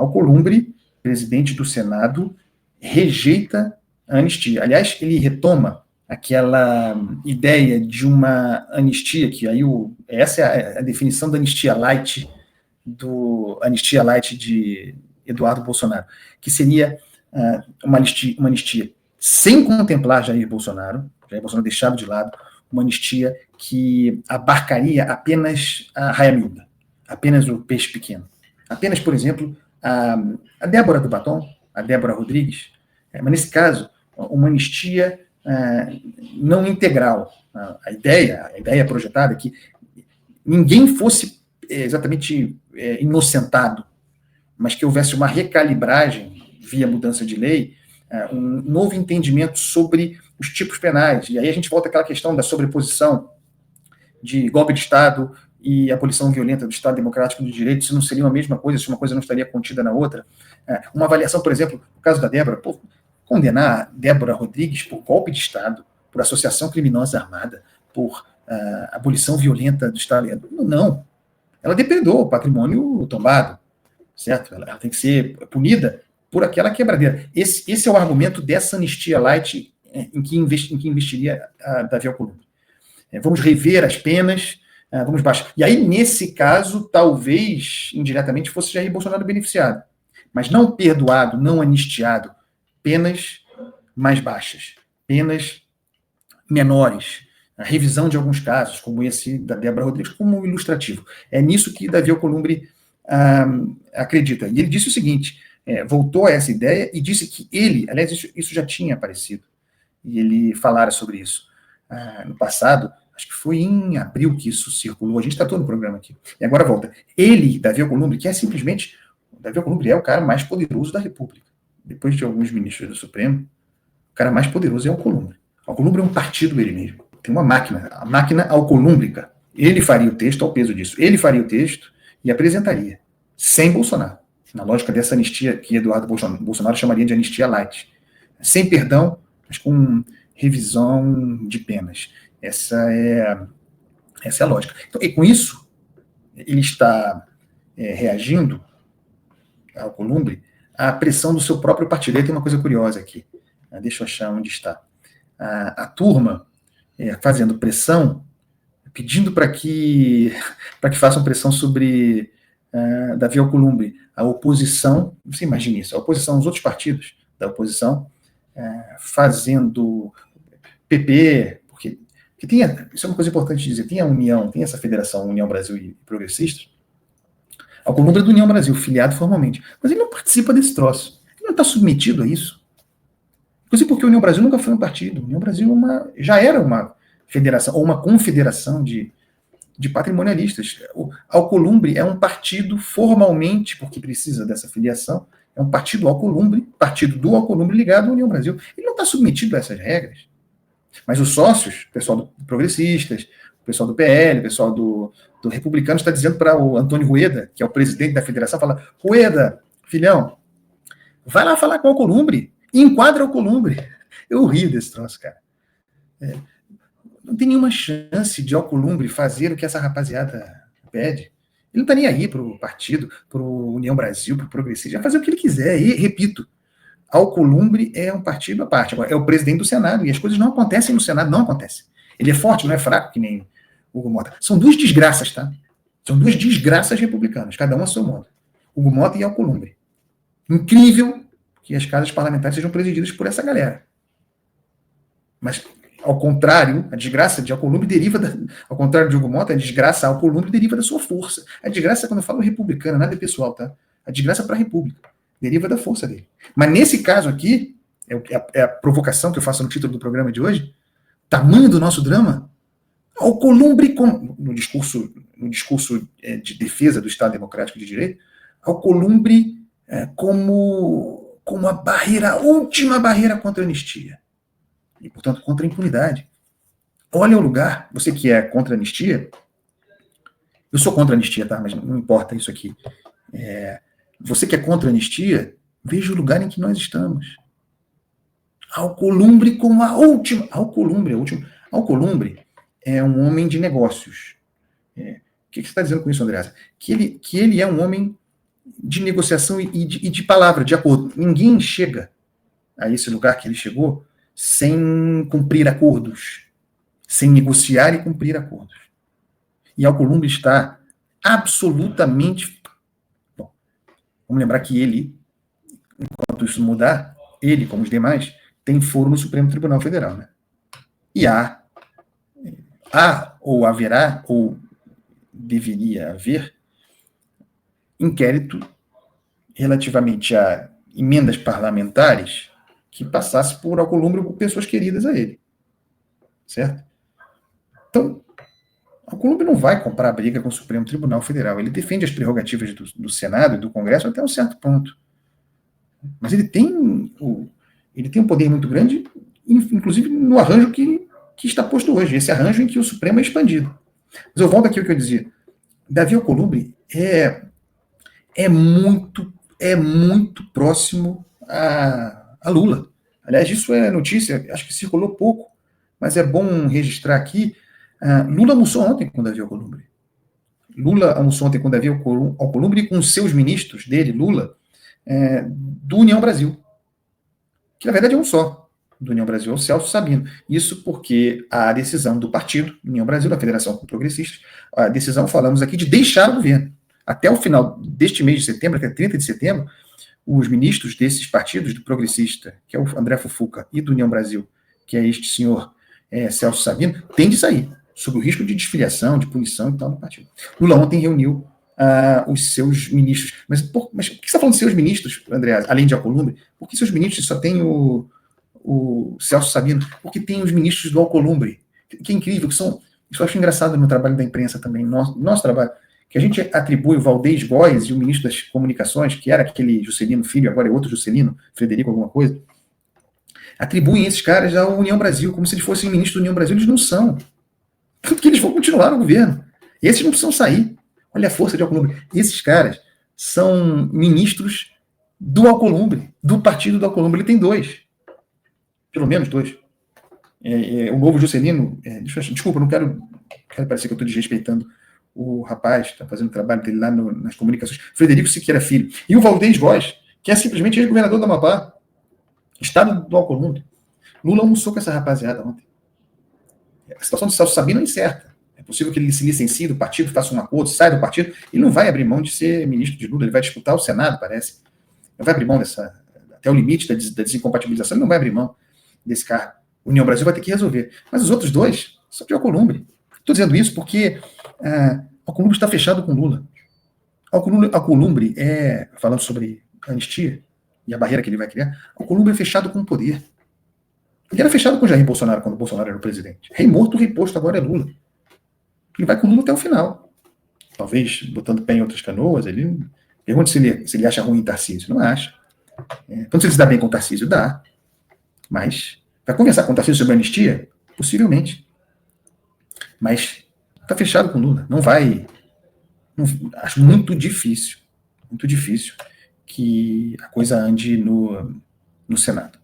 Alcolumbre, presidente do Senado, rejeita a anistia. Aliás, ele retoma aquela ideia de uma anistia, que aí essa é a definição da anistia light, de Eduardo Bolsonaro, que seria uma anistia sem contemplar Jair Bolsonaro deixado de lado, uma anistia que abarcaria apenas a raia miúda, apenas o peixe pequeno. Apenas, por exemplo, a Débora do Batom, a Débora Rodrigues, mas nesse caso, uma anistia não integral. A ideia projetada é que ninguém fosse exatamente inocentado, mas que houvesse uma recalibragem via mudança de lei, um novo entendimento sobre os tipos penais. E aí a gente volta àquela questão da sobreposição de golpe de Estado e abolição violenta do Estado Democrático do Direito, se não seria a mesma coisa, se uma coisa não estaria contida na outra. Uma avaliação, por exemplo, no caso da Débora, condenar Débora Rodrigues por golpe de Estado, por associação criminosa armada, por abolição violenta do Estado. Não. Ela depredou o patrimônio tombado, certo? Ela tem que ser punida por aquela quebradeira. Esse é o argumento dessa anistia light em que investiria a Davi Alcolumbre. Vamos rever as penas, vamos baixar. E aí, nesse caso, talvez, indiretamente, fosse Jair Bolsonaro beneficiado. Mas não perdoado, não anistiado. Penas mais baixas, penas menores. A revisão de alguns casos, como esse da Débora Rodrigues, como um ilustrativo. É nisso que Davi Alcolumbre acredita. E ele disse o seguinte, voltou a essa ideia e disse que ele, aliás, isso já tinha aparecido, e ele falara sobre isso no passado, acho que foi em abril que isso circulou, a gente tratou no programa aqui, e agora volta. Ele, Davi Alcolumbre, que é simplesmente, Davi Alcolumbre é o cara mais poderoso da República, depois de alguns ministros do Supremo, o cara mais poderoso é Alcolumbre. Alcolumbre é um partido ele mesmo, tem uma máquina, a máquina alcolúmbrica. Ele faria o texto ao peso disso, ele faria o texto e apresentaria, sem Bolsonaro, na lógica dessa anistia que Eduardo Bolsonaro chamaria de anistia light, sem perdão, mas com revisão de penas. Essa é a lógica. Então, e com isso, ele está reagindo, Alcolumbre, à pressão do seu próprio partido. E tem uma coisa curiosa aqui. Deixa eu achar onde está. A turma fazendo pressão, pedindo para que façam pressão sobre Davi Alcolumbre. A oposição, você imagina isso, a oposição, os outros partidos da oposição, fazendo PP, porque isso é uma coisa importante de dizer, tem a União, tem essa federação União Brasil e Progressistas, Alcolumbre é do União Brasil, filiado formalmente, mas ele não participa desse troço, ele não está submetido a isso. Inclusive porque a União Brasil nunca foi um partido, a União Brasil já era uma federação, ou uma confederação de patrimonialistas. O Alcolumbre é um partido formalmente, porque precisa dessa filiação, é um partido Alcolumbre, partido do Alcolumbre ligado à União Brasil. Ele não está submetido a essas regras. Mas os sócios, o pessoal do Progressistas, o pessoal do PL, o pessoal do Republicano, está dizendo para o Antônio Rueda, que é o presidente da federação, fala, Rueda, filhão, vai lá falar com o Alcolumbre, enquadra o Alcolumbre. Eu rio desse troço, cara. Não tem nenhuma chance de Alcolumbre fazer o que essa rapaziada pede. Ele não está nem aí para o partido, para o União Brasil, para o Progressista, vai fazer o que ele quiser. E, repito, Alcolumbre é um partido à parte. Agora, é o presidente do Senado, e as coisas não acontecem no Senado, não acontecem. Ele é forte, não é fraco, que nem Hugo Mota. São duas desgraças, tá? São duas desgraças republicanas, cada uma a seu modo. Hugo Mota e Alcolumbre. Incrível que as casas parlamentares sejam presididas por essa galera. Mas, ao contrário, a desgraça de Alcolumbre deriva ao contrário de Hugo Mota, a desgraça a Alcolumbre deriva da sua força. A desgraça, quando eu falo republicana, nada é pessoal, tá? A desgraça para a República. Deriva da força dele. Mas nesse caso aqui, é a provocação que eu faço no título do programa de hoje, tamanho do nosso drama, Alcolumbre, no discurso de defesa do Estado Democrático de Direito, Alcolumbre como a última barreira contra a anistia. E, portanto, contra a impunidade. Olha o lugar, você que é contra a anistia, eu sou contra a anistia, tá? Mas não importa isso aqui. Você que é contra a anistia, veja o lugar em que nós estamos. Alcolumbre como a última. Alcolumbre é um homem de negócios. O que você está dizendo com isso, Andreasa? Que ele é um homem de negociação e de palavra, de acordo. Ninguém chega a esse lugar que ele chegou sem cumprir acordos, sem negociar e cumprir acordos. E Alcolumbre está absolutamente... Bom, vamos lembrar que ele, enquanto isso mudar, ele, como os demais, tem foro no Supremo Tribunal Federal, né? E há ou haverá, ou deveria haver, inquérito relativamente a emendas parlamentares que passasse por Alcolumbre ou por pessoas queridas a ele. Certo? Então, Alcolumbre não vai comprar a briga com o Supremo Tribunal Federal. Ele defende as prerrogativas do Senado e do Congresso até um certo ponto. Mas ele tem um poder muito grande, inclusive no arranjo que está posto hoje, esse arranjo em que o Supremo é expandido. Mas eu volto aqui ao que eu dizia. Davi Alcolumbre é muito próximo a Lula. Aliás, isso é notícia, acho que circulou pouco, mas é bom registrar aqui. Lula almoçou ontem com Davi Alcolumbre. Lula almoçou ontem com Davi Alcolumbre e com seus ministros dele, Lula, do União Brasil, que na verdade é um só, do União Brasil, é o Celso Sabino. Isso porque a decisão do partido, União Brasil, da Federação Progressista, a decisão, falamos aqui, de deixar o governo. Até o final deste mês de setembro, até 30 de setembro, os ministros desses partidos, do Progressista, que é o André Fufuca, e do União Brasil, que é este senhor Celso Sabino, têm de sair, sob o risco de desfiliação, de punição e tal no partido. Lula ontem reuniu os seus ministros. Mas por que você está falando de seus ministros, André, além de Alcolumbre? Por que seus ministros só tem o Celso Sabino? Porque tem os ministros do Alcolumbre, que é incrível, que são... Isso eu acho engraçado no trabalho da imprensa também, nosso trabalho, que a gente atribui o Valdez Góes e o ministro das Comunicações, que era aquele Juscelino Filho, agora é outro Juscelino, Frederico alguma coisa, atribuem esses caras à União Brasil, como se eles fossem ministros da União Brasil. Eles não são. Porque eles vão continuar no governo. Esses não precisam sair. Olha a força de Alcolumbre. Esses caras são ministros do Alcolumbre, do partido do Alcolumbre. Ele tem dois. Pelo menos dois. O novo Juscelino... desculpa, não quero parecer que eu estou desrespeitando o rapaz que está fazendo o trabalho dele lá nas comunicações. Frederico Siqueira Filho. E o Valdez Góes, que é simplesmente ex-governador do Amapá. Estado do Alcolumbre. Lula almoçou com essa rapaziada ontem. A situação de Celso Sabino é incerta. É possível que ele se licencie do partido, faça um acordo, saia do partido. Ele não vai abrir mão de ser ministro de Lula. Ele vai disputar o Senado, parece. Não vai abrir mão até o limite da desincompatibilização, ele não vai abrir mão desse cargo. A União Brasil vai ter que resolver. Mas os outros dois são de Alcolumbre. Estou dizendo isso porque Alcolumbre está fechado com Lula. Alcolumbre falando sobre anistia e a barreira que ele vai criar, Alcolumbre é fechado com o poder. Ele era fechado com Jair Bolsonaro quando o Bolsonaro era o presidente. Rei morto, rei posto, agora é Lula. Ele vai com Lula até o final. Talvez botando pé em outras canoas. Pergunta se ele acha ruim Tarcísio. Não acha. Então, se ele se dá bem com Tarcísio, dá. Mas vai conversar com Tarcísio sobre anistia? Possivelmente. Mas está fechado com Lula. Não vai... acho muito difícil que a coisa ande no Senado.